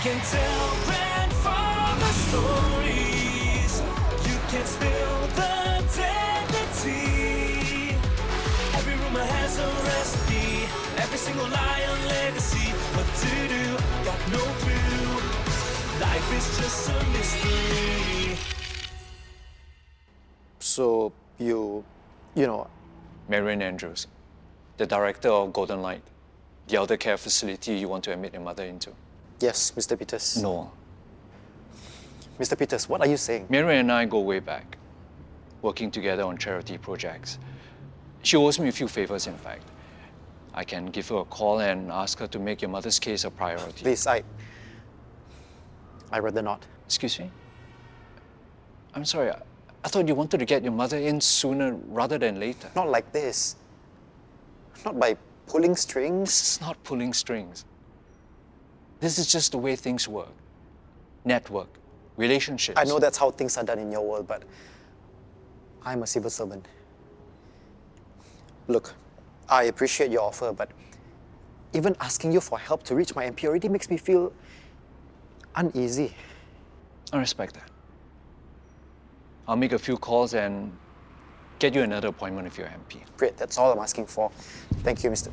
can tell grandfather stories. You can spill the deadly tea. Every rumor has a recipe. Every single lie a legacy. What to do? Got no clue. Life is just a mystery. So, you know... Marian Andrews, the director of Golden Light, the elder care facility you want to admit your mother into. Yes, Mr. Peters. No. Mr. Peters, what are you saying? Marian and I go way back, working together on charity projects. She owes me a few favors, in fact. I can give her a call and ask her to make your mother's case a priority. Please, I'd rather not. Excuse me? I'm sorry, I thought you wanted to get your mother in sooner rather than later. Not like this. Not by pulling strings. This is not pulling strings. This is just the way things work. Network, relationships. I know that's how things are done in your world, but I'm a civil servant. Look, I appreciate your offer, but even asking you for help to reach my MP already makes me feel uneasy. I respect that. I'll make a few calls and get you another appointment with your MP. Great, that's all I'm asking for. Thank you, Mr.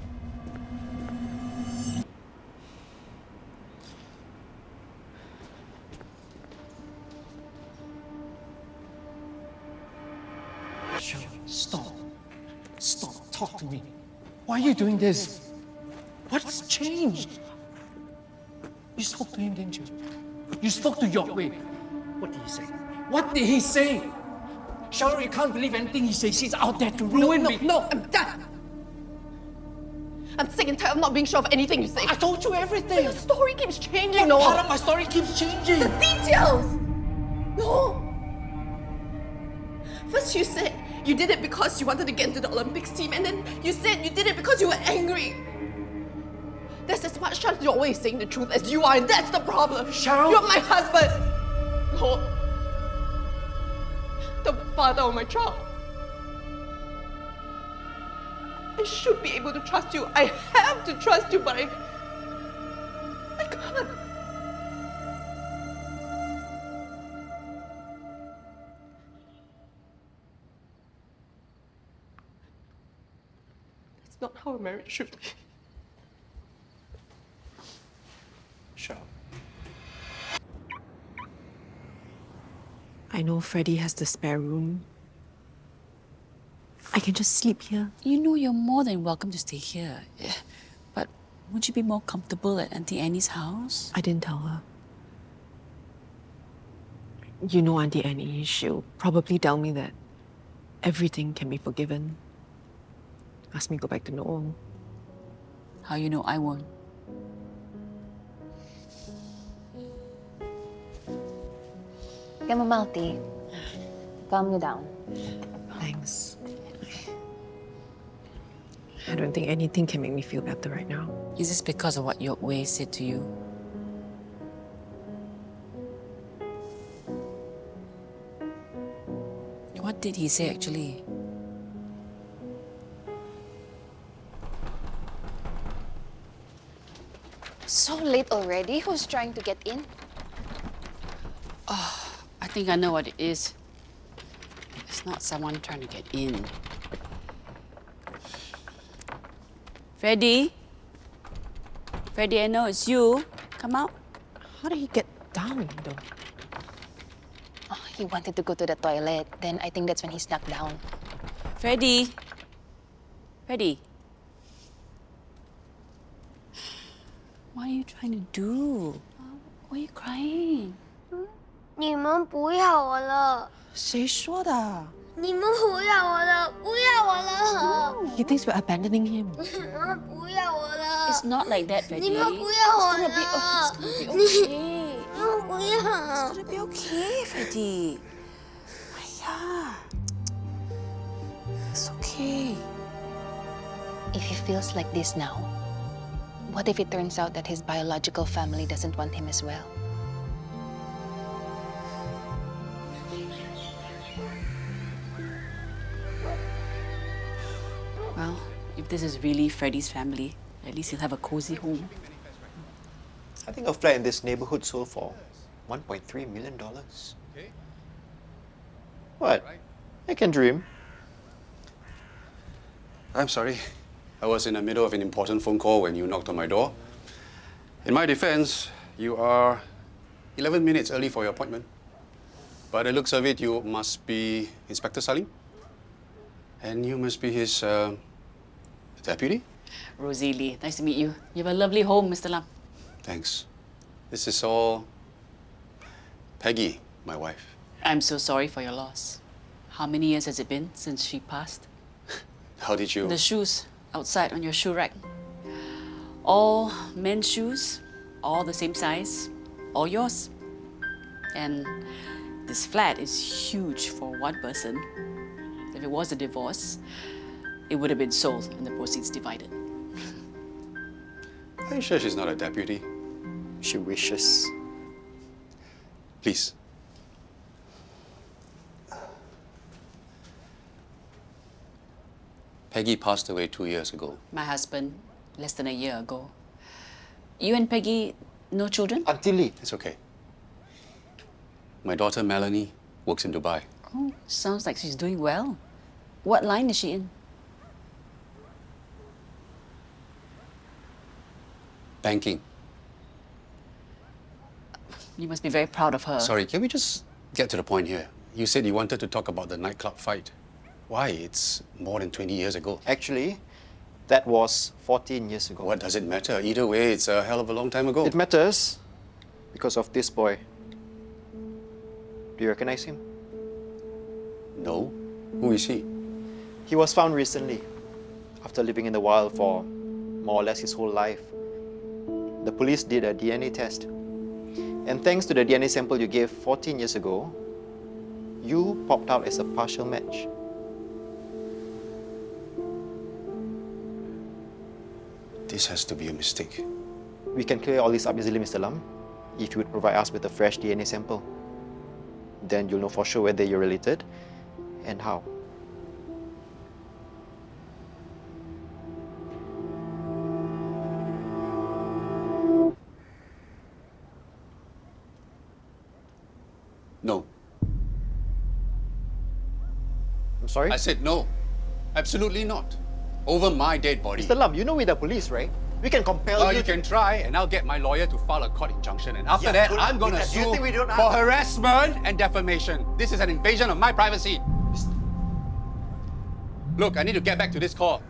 Stop. Stop. Talk to me. Why are you doing this? What's changed? You spoke to him, didn't you? You spoke to Yoke Wei. What did he say? What did he say? Cherril, you can't believe anything he says. He's out there to ruin me. No, I'm done. I'm sick and tired of not being sure of anything you say. I told you everything. But your story keeps changing, What Noel. part of my story keeps changing? The details! No! First you said you did it because you wanted to get into the Olympics team, and then you said you did it because you were angry. There's as much chance you're always saying the truth as you are, and that's the problem. Cherril! You're my husband. No. The father of my child. I should be able to trust you. I have to trust you, but I can't. That's not how a marriage should be. Sure. I know Freddie has the spare room. I can just sleep here. You know you're more than welcome to stay here. But would you be more comfortable at Auntie Annie's house? I didn't tell her. You know Auntie Annie, she'll probably tell me that everything can be forgiven. Ask me to go back to Noel. How you know I won't? Chamomile tea. Calm you down. Thanks. I don't think anything can make me feel better right now. Is this because of what Yoke Wei said to you? What did he say actually? So late already? Who's trying to get in? I think I know what it is. It's not someone trying to get in. Freddie? Freddie, I know it's you. Come out. How did he get down, though? Oh, he wanted to go to the toilet. Then I think that's when he snuck down. Freddie? Freddie? What are you trying to do? Why are you crying? 你们不要我了！谁说的？你们不要我了！不要我了！ He thinks we're abandoning him. 你们不要我了！ It's not like that, Freddie. 你们不要我了！ It's gonna be okay. 你们不要！ It's gonna be okay, Freddie. Yeah. It's okay. If he feels like this now, what if it turns out that his biological family doesn't want him as well? Well, if this is really Freddie's family, at least he'll have a cozy home. I think a flat in this neighborhood sold for $1.3 million. What? I can dream. I'm sorry. I was in the middle of an important phone call when you knocked on my door. In my defense, you are 11 minutes early for your appointment. By the looks of it, you must be Inspector Salim. And you must be his deputy? Rosie Lee, nice to meet you. You have a lovely home, Mr. Lam. Thanks. This is all Peggy, my wife. I'm so sorry for your loss. How many years has it been since she passed? How did you... The shoes outside on your shoe rack. All men's shoes, all the same size, all yours. And this flat is huge for one person. If it was a divorce, it would have been sold and the proceeds divided. Are you sure she's not a deputy? She wishes. Please. Peggy passed away 2 years ago. My husband, less than a year ago. You and Peggy, no children? Aunty Lee. It's okay. My daughter Melanie works in Dubai. Oh, sounds like she's doing well. What line is she in? Banking. You must be very proud of her. Sorry, can we just get to the point here? You said you wanted to talk about the nightclub fight. Why? It's more than 20 years ago. Actually, that was 14 years ago. What does it matter? Either way, it's a hell of a long time ago. It matters because of this boy. Do you recognize him? No. Who is he? He was found recently, after living in the wild for more or less his whole life. The police did a DNA test. And thanks to the DNA sample you gave 14 years ago, you popped out as a partial match. This has to be a mistake. We can clear all this up easily, Mr. Lam, if you would provide us with a fresh DNA sample. Then you'll know for sure whether you're related and how. No. I'm sorry? I said no. Absolutely not. Over my dead body. Mr. Lam, you know we're the police, right? We can compel Well, you you can try, and I'll get my lawyer to file a court injunction. And after Yeah, that, good. I'm going to Do you sue think we don't for have- harassment and defamation. This is an invasion of my privacy. Look, I need to get back to this call.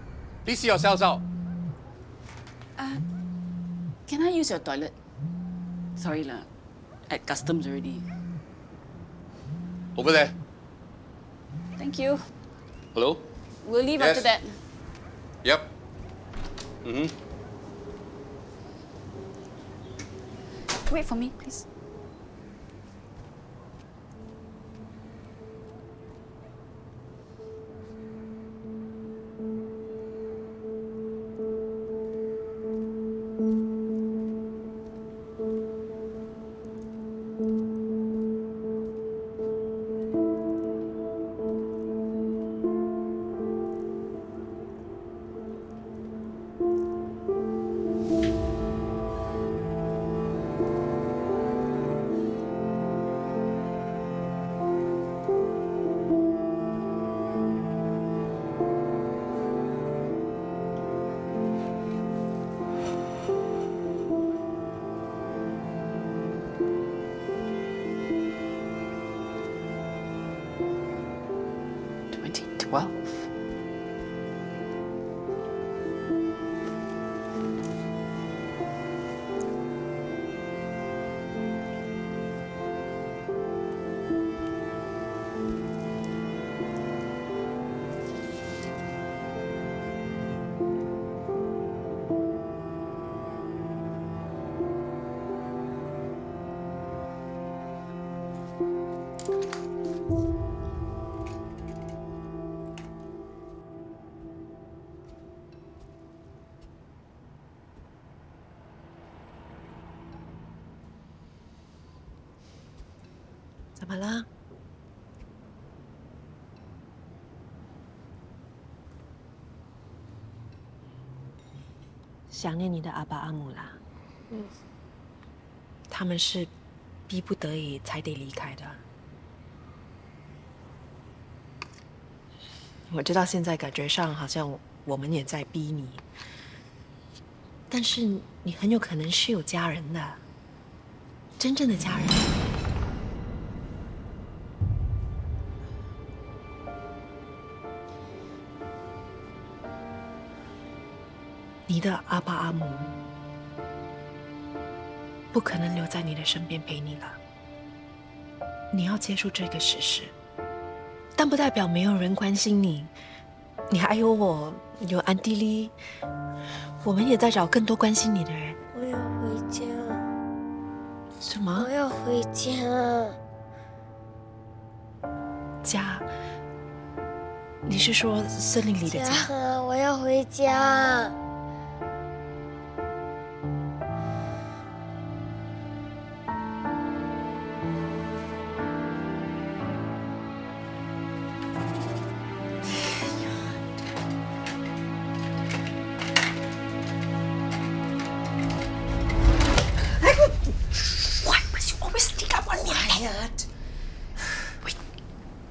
Please see yourselves out. Can I use your toilet? Sorry lah, at customs already. Over there. Thank you. Hello? We'll leave Yes. after that. Yep. Mm-hmm. Wait for me, please. Well.怎么了？想念你的阿爸阿姆啦。他们是逼不得已才得离开的。我知道现在感觉上好像我们也在逼你，但是你很有可能是有家人的，真正的家人。你的阿爸阿母不可能留在你的身边陪你了，你要接受这个事实，但不代表没有人关心你。你还有我，有安迪丽，我们也在找更多关心你的人。我要回家。什么？我要回家。家？你是说森林里的家？家，我要回家。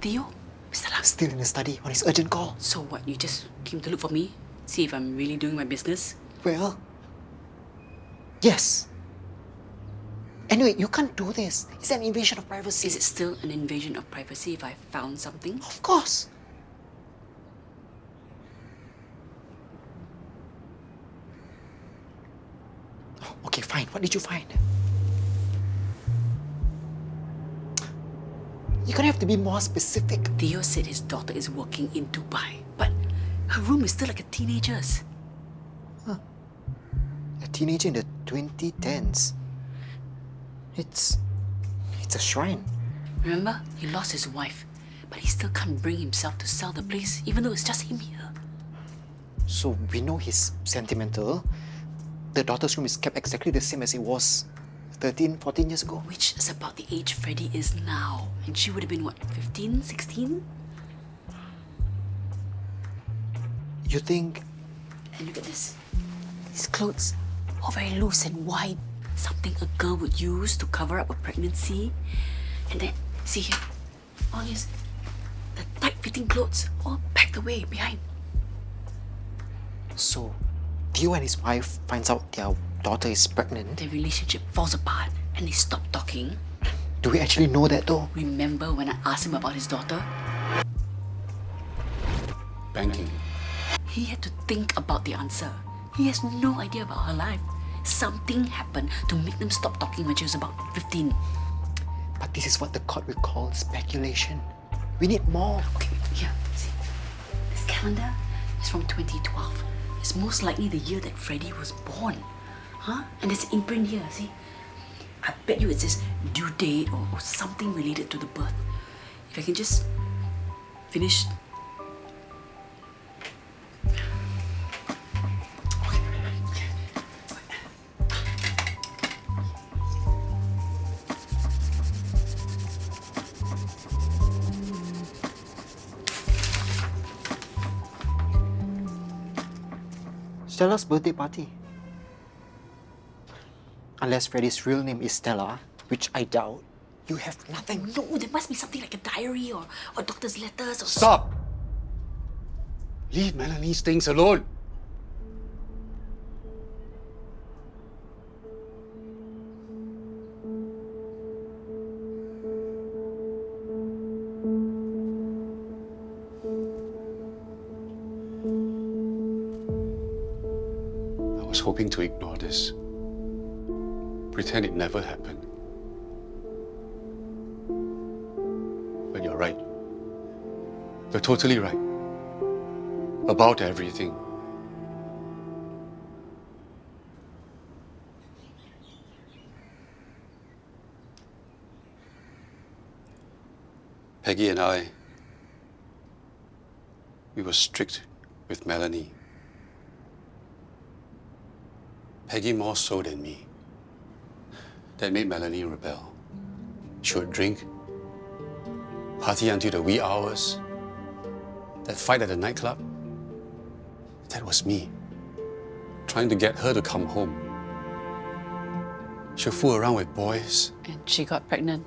Theo? Mr. Lam? Still in the study on his urgent call. So what, you just came to look for me? See if I'm really doing my business? Well, yes. Anyway, you can't do this. It's an invasion of privacy. Is it still an invasion of privacy if I found something? Of course. Oh, okay, fine. What did you find? You're gonna have to be more specific. Theo said his daughter is working in Dubai, but her room is still like a teenager's. A teenager in the 2010s. It's a shrine. Remember, he lost his wife, but he still can't bring himself to sell the place, even though it's just him here. So we know he's sentimental. The daughter's room is kept exactly the same as it was 13, 14 years ago. Which is about the age Freddie is now. And she would have been, what, 15, 16? You think... And look at this. His clothes all very loose and wide. Something a girl would use to cover up a pregnancy. And then, see here, all his the tight-fitting clothes all packed away behind. So, Theo and his wife finds out their daughter is pregnant. Their relationship falls apart and they stop talking. Do we actually know that though? Remember when I asked him about his daughter? Banking. He had to think about the answer. He has no idea about her life. Something happened to make them stop talking when she was about 15. But this is what the court will call speculation. We need more. Okay, here, see. This calendar is from 2012. It's most likely the year that Freddie was born. Huh? And there's an imprint here, see? I bet you it says due date or something related to the birth. If I can just finish. Stella's birthday party. Unless Freddie's real name is Stella, which I doubt, you have nothing. No, there must be something like a diary or doctor's letters or... Stop! Leave Melanie's things alone. I was hoping to ignore this. Pretend it never happened. But you're right. You're totally right. About everything. Peggy and I, we were strict with Melanie. Peggy more so than me. That made Melanie rebel. She would drink, party until the wee hours. That fight at the nightclub, that was me, trying to get her to come home. She'll fool around with boys. And she got pregnant.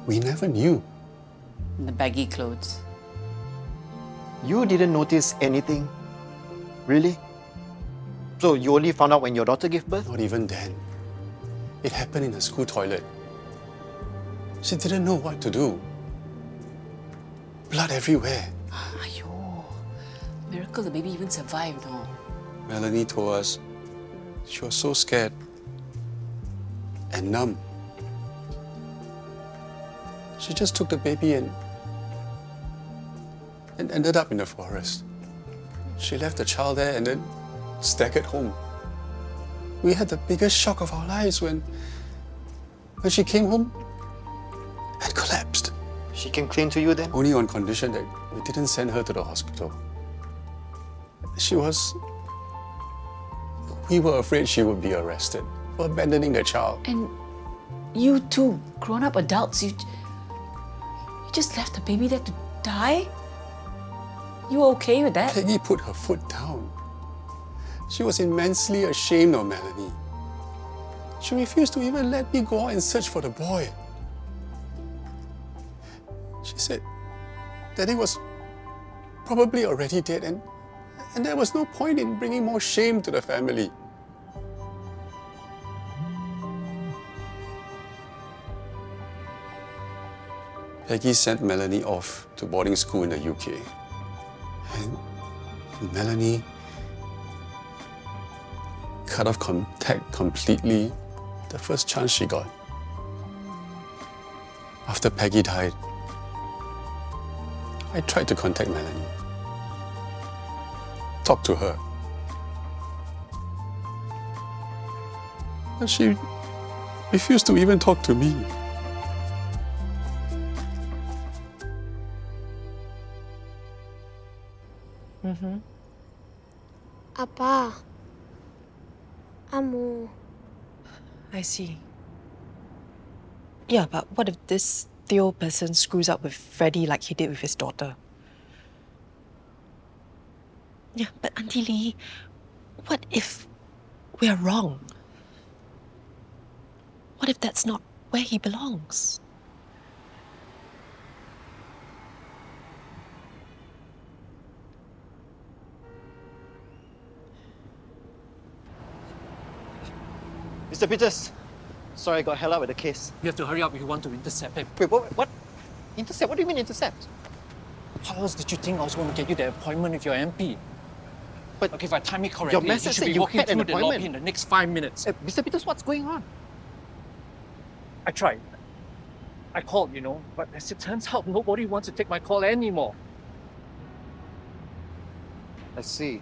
We never knew. In the baggy clothes. You didn't notice anything? Really? So you only found out when your daughter gave birth? Not even then. It happened in the school toilet. She didn't know what to do. Blood everywhere. Ayo. Miracle the baby even survived, no? Melanie told us she was so scared and numb. She just took the baby and ended up in the forest. She left the child there and then staggered home. We had the biggest shock of our lives when she came home and collapsed. She came clean to you then? Only on condition that we didn't send her to the hospital. We were afraid she would be arrested for abandoning the child. And you two, grown-up adults, you just left the baby there to die? You okay with that? Peggy put her foot down. She was immensely ashamed of Melanie. She refused to even let me go out and search for the boy. She said that he was probably already dead and there was no point in bringing more shame to the family. Peggy sent Melanie off to boarding school in the UK. And Melanie cut off contact completely the first chance she got. After Peggy died, I tried to contact Melanie. Talk to her. But she refused to even talk to me. Apa? Amu. I see. Yeah, but what if this Theo person screws up with Freddie like he did with his daughter? Yeah, but Auntie Lee, what if we're wrong? What if that's not where he belongs? Mr. Peters, sorry I got held up with the case. You have to hurry up if you want to intercept him. Wait, what? Intercept? What do you mean intercept? How else did you think I was going to get you the appointment with your MP? But Okay, if I time it correctly, your message you should said be you walking had an through the lobby appointment. in the next 5 minutes. Mr. Peters, what's going on? I tried. I called, but as it turns out, nobody wants to take my call anymore. I see.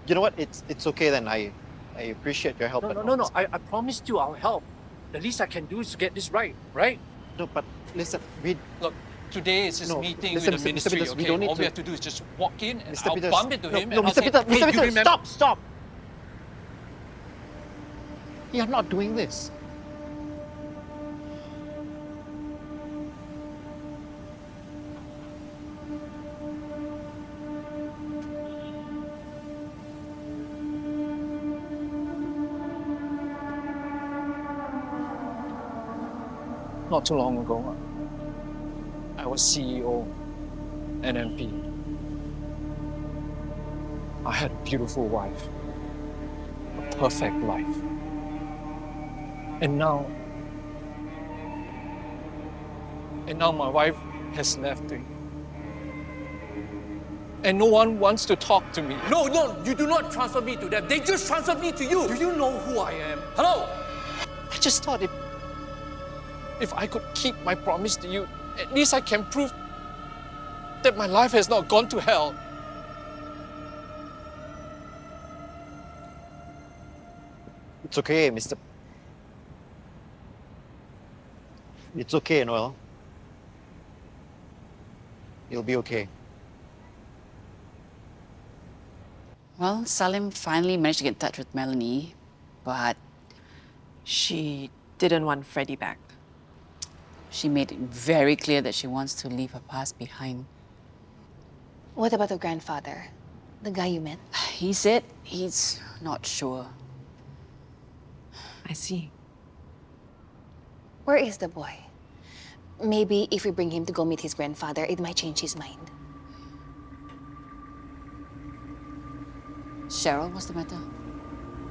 You know what? It's okay then. I appreciate your help. No. I promised you I'll help. The least I can do is to get this right? No, but listen, Look, today is his No, meeting listen, with the Mr. ministry, Peters, we okay? don't need All we to- have to do is just walk in and Mr. I'll Peters, bump into him no, and I'll Mr. say, Peters, "Hey, Mr. you Peters, remember-" stop! You're not doing this. Not too long ago, I was CEO and MP. I had a beautiful wife, a perfect life. And now my wife has left me. And no one wants to talk to me. No, you do not transfer me to them. They just transfer me to you. Do you know who I am? Hello? I just thought if I could keep my promise to you, at least I can prove that my life has not gone to hell. It's okay, Mr. It's okay, Noel. You'll be okay. Well, Salim finally managed to get in touch with Melanie, but She didn't want Freddie back. she made it very clear that she wants to leave her past behind. What about the grandfather? The guy you met? He said he's not sure. I see. Where is the boy? Maybe if we bring him to go meet his grandfather, it might change his mind. Cherril, what's the matter?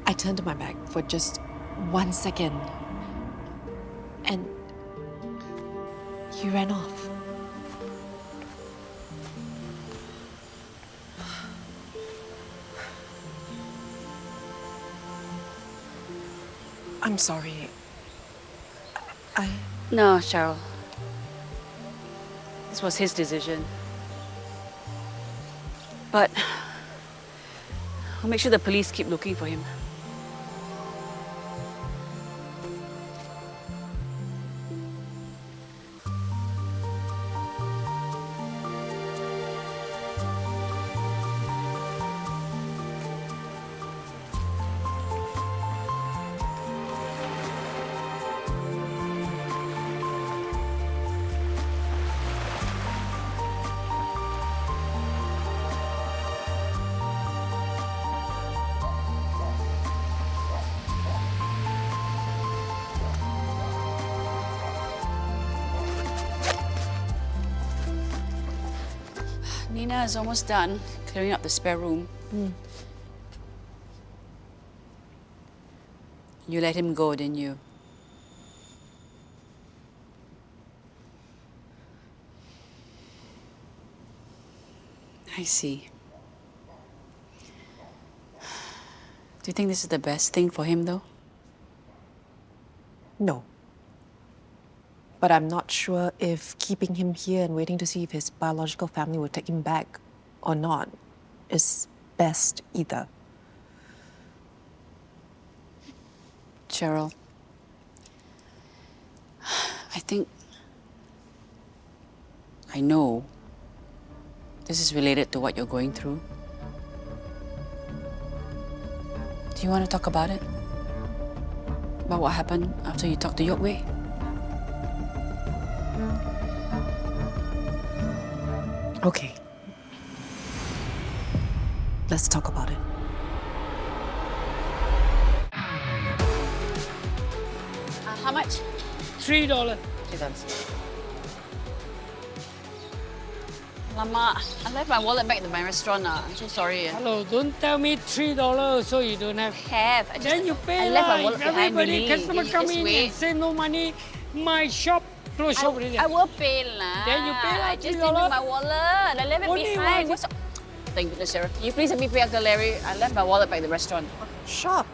I turned my back for just 1 second. And he ran off. I'm sorry. No, Cherril. This was his decision. But I'll make sure the police keep looking for him. Nina is almost done clearing up the spare room. You let him go, didn't you? I see. Do you think this is the best thing for him, though? No. But I'm not sure if keeping him here and waiting to see if his biological family will take him back or not is best either. Cherril, I know this is related to what you're going through. Do you want to talk about it? About what happened after you talked to Yoke Wei? Okay. Let's talk about it. How much? $3. $3. Lama, I left my wallet back at my restaurant. I'm so sorry. Hello, don't tell me $3 so you don't have. Then you pay I left my lah. wallet If behind everybody, me. customer Just come in wait. and say no money, my shop close shop already. I will pay lah. Then you pay lah, I just didn't bring my wallet. I left it Only behind. one. Thank goodness, Sarah. Can you please help me pay Uncle Larry? I left my wallet back at the restaurant. Shop.